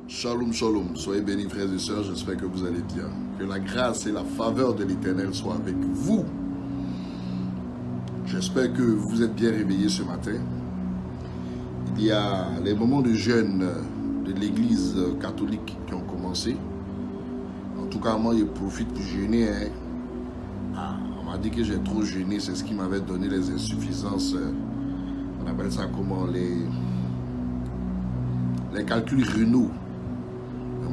Shalom, shalom. Soyez bénis, frères et sœurs. J'espère que vous allez bien. Que la grâce et la faveur de l'Éternel soient avec vous. J'espère que vous êtes bien réveillés ce matin. Il y a les moments de jeûne de l'Église catholique qui ont commencé. En tout cas, moi, je profite pour jeûner. On m'a dit que j'ai trop jeûné. C'est ce qui m'avait donné les insuffisances. On appelle ça comment? Les calculs rénaux.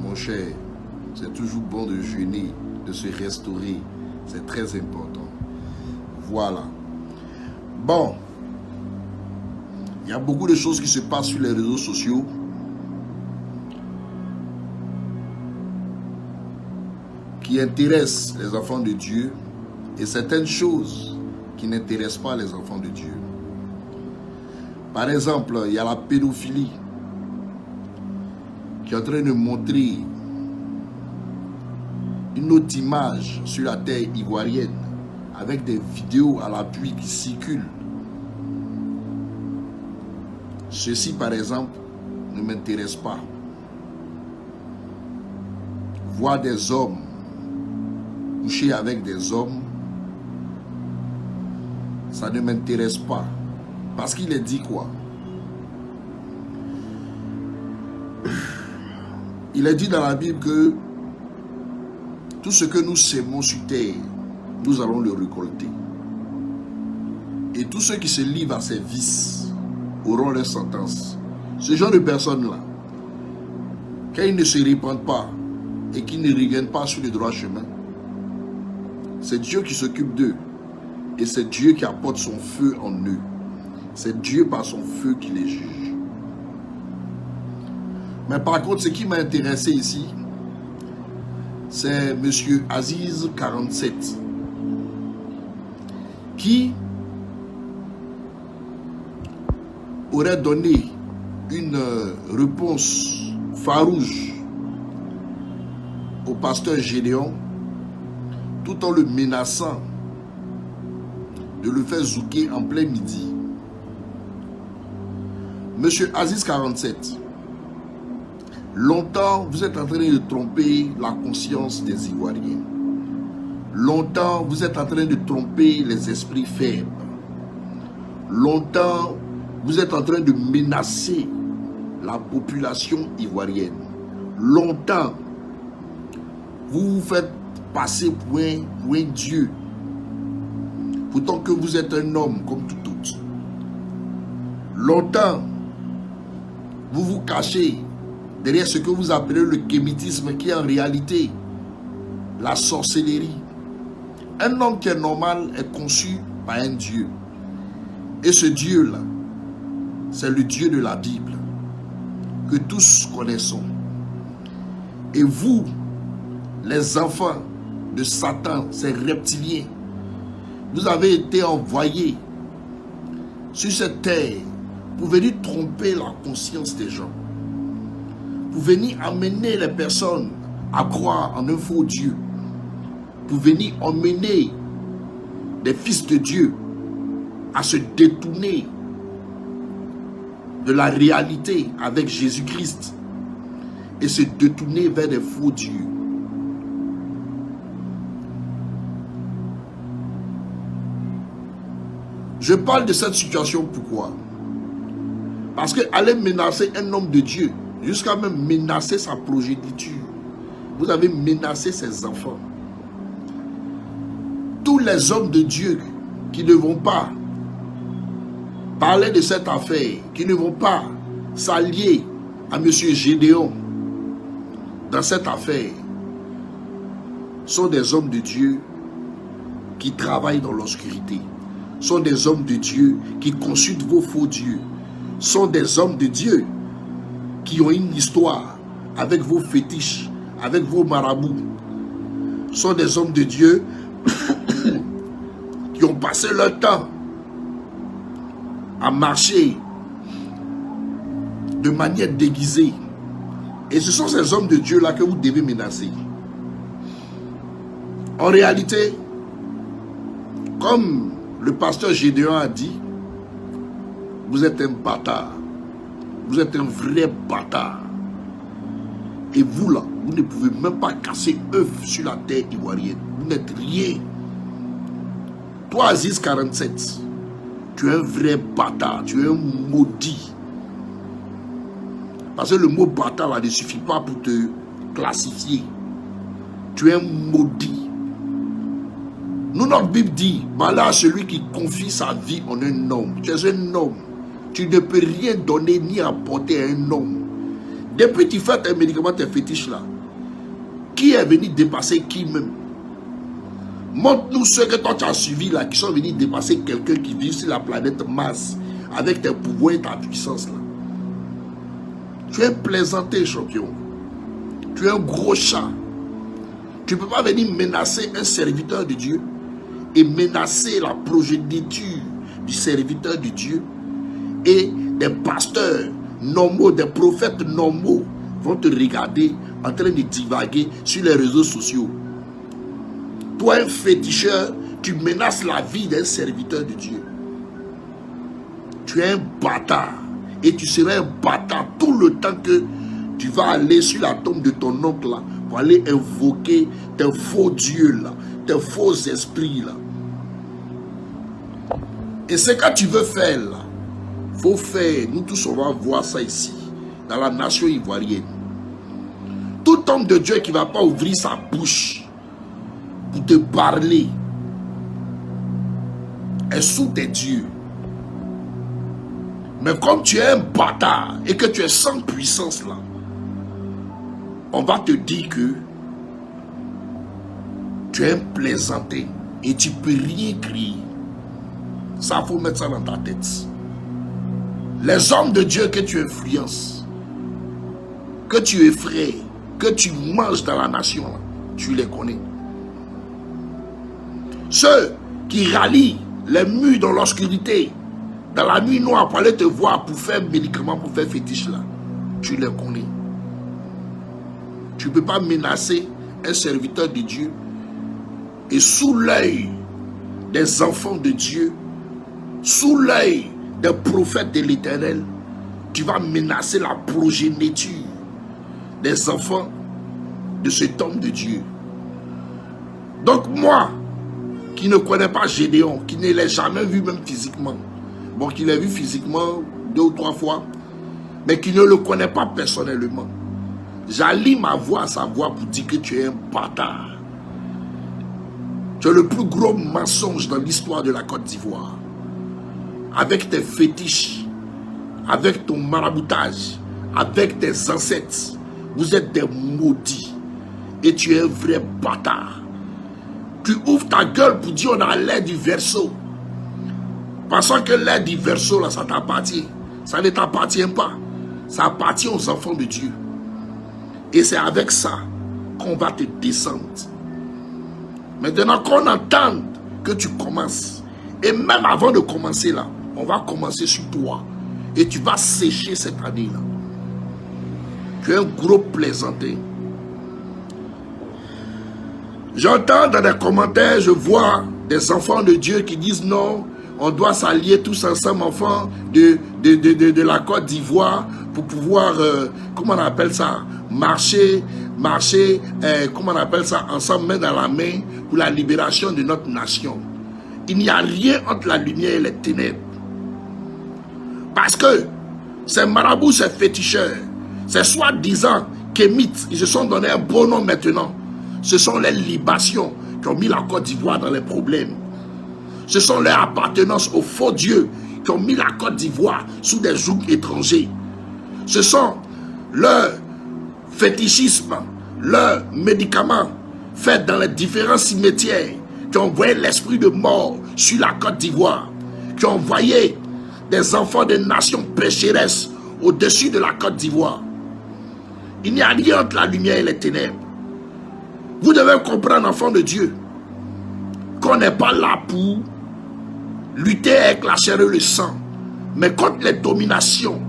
Mon cher, c'est toujours bon de jeûner, de se restaurer. C'est très important. Voilà. Bon. Il y a beaucoup de choses qui se passent sur les réseaux sociaux. Qui intéressent les enfants de Dieu. Et certaines choses qui n'intéressent pas les enfants de Dieu. Par exemple, il y a la pédophilie. Qui est en train de montrer une autre image sur la terre ivoirienne avec des vidéos à l'appui qui circulent. Ceci, par exemple, ne m'intéresse pas. Voir des hommes coucher avec des hommes, ça ne m'intéresse pas. Parce qu'il est dit quoi? Il est dit dans la Bible que tout ce que nous sèmons sur terre, nous allons le récolter. Et tous ceux qui se livrent à ces vices auront leur sentence. Ce genre de personnes-là, quand ils ne se répandent pas et qu'ils ne reviennent pas sur le droit chemin, c'est Dieu qui s'occupe d'eux. Et c'est Dieu qui apporte son feu en eux. C'est Dieu par son feu qui les juge. Mais par contre, ce qui m'a intéressé ici, c'est M. Aziz 47, qui aurait donné une réponse farouche au pasteur Gédéon, tout en le menaçant de le faire zouker en plein midi. M. Aziz 47, longtemps, vous êtes en train de tromper la conscience des Ivoiriens. Longtemps, vous êtes en train de tromper les esprits faibles. Longtemps, vous êtes en train de menacer la population ivoirienne. Longtemps, vous vous faites passer pour un Dieu. Pourtant que vous êtes un homme comme tout autre. Longtemps, vous vous cachez derrière ce que vous appelez le kémitisme, qui est en réalité la sorcellerie. Un homme qui est normal est conçu par un Dieu. Et ce Dieu-là, c'est le Dieu de la Bible, que tous connaissons. Et vous, les enfants de Satan, ces reptiliens, vous avez été envoyés sur cette terre pour venir tromper la conscience des gens. Pour venir amener les personnes à croire en un faux Dieu. Pour venir emmener des fils de Dieu à se détourner de la réalité avec Jésus-Christ et se détourner vers des faux dieux. Je parle de cette situation pourquoi? Parce qu'aller menacer un homme de Dieu, jusqu'à même menacer sa progéniture. Vous avez menacé ses enfants. Tous les hommes de Dieu qui ne vont pas parler de cette affaire, qui ne vont pas s'allier à M. Gédéon dans cette affaire, sont des hommes de Dieu qui travaillent dans l'obscurité. Sont des hommes de Dieu qui consultent vos faux dieux. Sont des hommes de Dieu qui ont une histoire avec vos fétiches, avec vos marabouts. Sont des hommes de Dieu qui ont passé leur temps à marcher de manière déguisée. Et ce sont ces hommes de Dieu-là que vous devez menacer. En réalité, comme le pasteur Gédéon a dit, vous êtes un bâtard. Vous êtes un vrai bâtard. Et vous là, vous ne pouvez même pas casser œuf sur la terre ivoirienne. Vous n'êtes rien. Toi, Aziz 47, tu es un vrai bâtard, tu es un maudit. Parce que le mot bâtard là ne suffit pas pour te classifier. Tu es un maudit. Nous, notre Bible dit, malheur à celui qui confie sa vie en un homme. Tu es un homme. Tu ne peux rien donner ni apporter à un homme. Depuis que tu fais tes médicaments, tes fétiches là, qui est venu dépasser qui même? Montre-nous ceux que toi tu as suivis là, qui sont venus dépasser quelqu'un qui vit sur la planète Mars avec tes pouvoirs et ta puissance là. Tu es plaisanté, champion. Tu es un gros chat. Tu ne peux pas venir menacer un serviteur de Dieu et menacer la progéniture du serviteur de Dieu, et des pasteurs normaux, des prophètes normaux vont te regarder en train de divaguer sur les réseaux sociaux. Toi, un féticheur, tu menaces la vie d'un serviteur de Dieu. Tu es un bâtard. Et tu seras un bâtard tout le temps que tu vas aller sur la tombe de ton oncle là, pour aller invoquer tes faux dieux là, tes faux esprits là. Et ce que tu veux faire là, faut faire, nous tous on va voir ça ici, dans la nation ivoirienne. Tout homme de Dieu qui ne va pas ouvrir sa bouche pour te parler est sous tes dieux. Mais comme tu es un bâtard et que tu es sans puissance là, on va te dire que tu es un plaisantin et tu ne peux rien crier. Ça, il faut mettre ça dans ta tête. Les hommes de Dieu que tu influences, que tu effraies, que tu manges dans la nation, là, tu les connais. Ceux qui rallient les murs dans l'obscurité, dans la nuit noire pour aller te voir, pour faire médicaments, pour faire fétiche là, tu les connais. Tu ne peux pas menacer un serviteur de Dieu et sous l'œil des enfants de Dieu, sous l'œil des prophètes de l'Éternel, tu vas menacer la progéniture des enfants de cet homme de Dieu. Donc moi, qui ne connais pas Gédéon, qui ne l'ai jamais vu même physiquement, bon, qui l'a vu physiquement 2 ou 3 fois, mais qui ne le connaît pas personnellement, j'allie ma voix à sa voix pour dire que tu es un bâtard. Tu es le plus gros mensonge dans l'histoire de la Côte d'Ivoire. Avec tes fétiches, avec ton maraboutage, avec tes ancêtres, vous êtes des maudits. Et tu es un vrai bâtard. Tu ouvres ta gueule pour dire on a l'air du verseau. Pensant que l'air du verseau, là, ça t'appartient. Ça ne t'appartient pas. Ça appartient aux enfants de Dieu. Et c'est avec ça qu'on va te descendre. Maintenant qu'on entende que tu commences, et même avant de commencer là, on va commencer sur toi. Et tu vas sécher cette année-là. Tu es un gros plaisantin. J'entends dans les commentaires, je vois des enfants de Dieu qui disent non, on doit s'allier tous ensemble, enfants de la Côte d'Ivoire, pour pouvoir, comment on appelle ça, marcher, comment on appelle ça, ensemble, main dans la main, pour la libération de notre nation. Il n'y a rien entre la lumière et les ténèbres. Parce que ces marabouts, ces féticheurs, ces soi-disant kémites, ils se sont donné un bon nom maintenant. Ce sont les libations qui ont mis la Côte d'Ivoire dans les problèmes. Ce sont leurs appartenances aux faux dieux qui ont mis la Côte d'Ivoire sous des jougs étrangers. Ce sont leurs fétichismes, leurs médicaments faits dans les différents cimetières qui ont envoyé l'esprit de mort sur la Côte d'Ivoire, qui ont envoyé des enfants des nations pécheresses au-dessus de la Côte d'Ivoire. Il n'y a rien entre la lumière et les ténèbres. Vous devez comprendre, enfants de Dieu, qu'on n'est pas là pour lutter avec la chair et le sang, mais contre les dominations,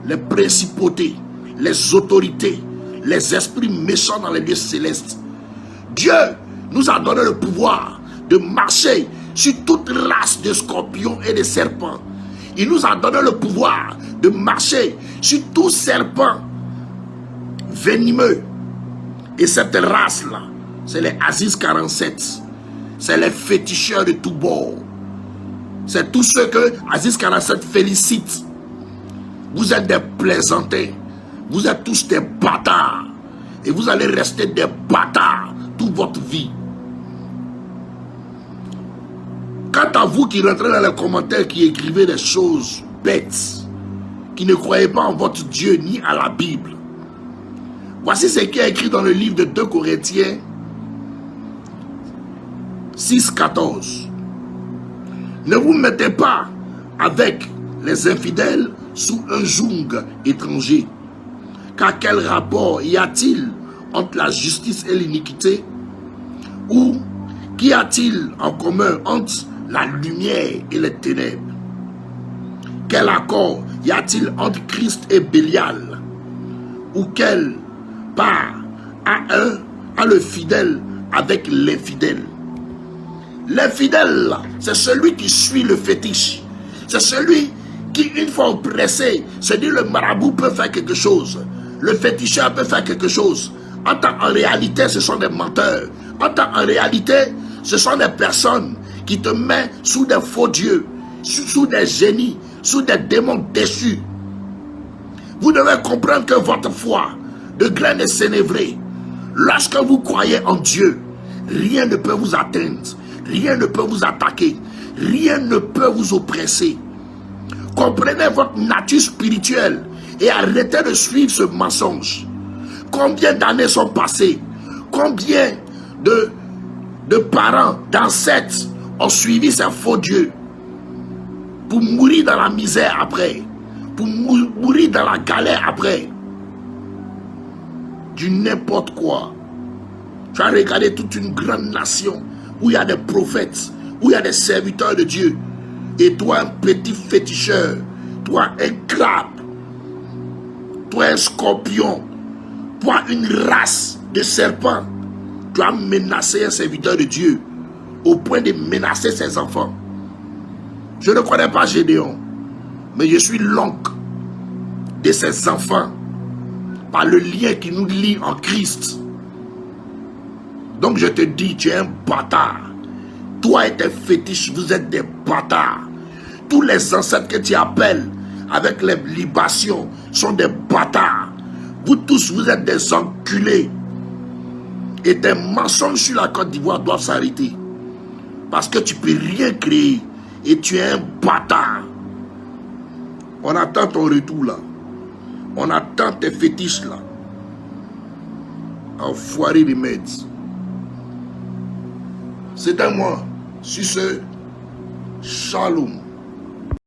les principautés, les autorités, les esprits méchants dans les lieux célestes. Dieu nous a donné le pouvoir de marcher sur toute race de scorpions et de serpents. Il nous a donné le pouvoir de marcher sur tout serpent venimeux. Et cette race-là, c'est les Aziz 47. C'est les féticheurs de tous bords. C'est tous ceux que Aziz 47 félicite. Vous êtes des plaisantins. Vous êtes tous des bâtards. Et vous allez rester des bâtards toute votre vie. Quant à vous qui rentrez dans les commentaires, qui écrivez des choses bêtes, qui ne croyez pas en votre Dieu ni à la Bible, voici ce qui est écrit dans le livre de 2 Corinthiens 6,14. Ne vous mettez pas avec les infidèles sous un joug étranger. Car quel rapport y a-t-il entre la justice et l'iniquité? Ou qu'y a-t-il en commun entre la lumière et les ténèbres? Quel accord y a-t-il entre Christ et Bélial? Ou quelle part a le fidèle avec l'infidèle? L'infidèle, c'est celui qui suit le fétiche. C'est celui qui, une fois oppressé, se dit le marabout peut faire quelque chose. Le féticheur peut faire quelque chose. En réalité, ce sont des menteurs. En réalité, ce sont des personnes qui te mettent sous des faux dieux, sous des génies, sous des démons déchus. Vous devez comprendre que votre foi de graine est sénévrée. Lorsque vous croyez en Dieu, rien ne peut vous atteindre. Rien ne peut vous attaquer. Rien ne peut vous oppresser. Comprenez votre nature spirituelle et arrêtez de suivre ce mensonge. Combien d'années sont passées? Combien de parents, d'ancêtres ont suivi ces faux dieux pour mourir dans la misère après, pour mourir dans la galère après? Du n'importe quoi. Tu as regardé toute une grande nation où il y a des prophètes, où il y a des serviteurs de Dieu. Et toi, un petit féticheur, toi, un crabe, toi, un scorpion, toi, une race de serpents, tu as menacé un serviteur de Dieu au point de menacer ses enfants. Je ne connais pas Gédéon, mais je suis l'oncle de ses enfants par le lien qui nous lie en Christ. Donc je te dis, tu es un bâtard. Toi et tes fétiches, vous êtes des bâtards. Tous les ancêtres que tu appelles avec les libations sont des bâtards. Vous tous, vous êtes des enculés. Et tes mensonges sur la Côte d'Ivoire doivent s'arrêter. Parce que tu ne peux rien créer. Et tu es un bâtard. On attend ton retour là. On attend tes fétiches là. Enfoiré des mètres. C'est à moi. Sur ce, shalom.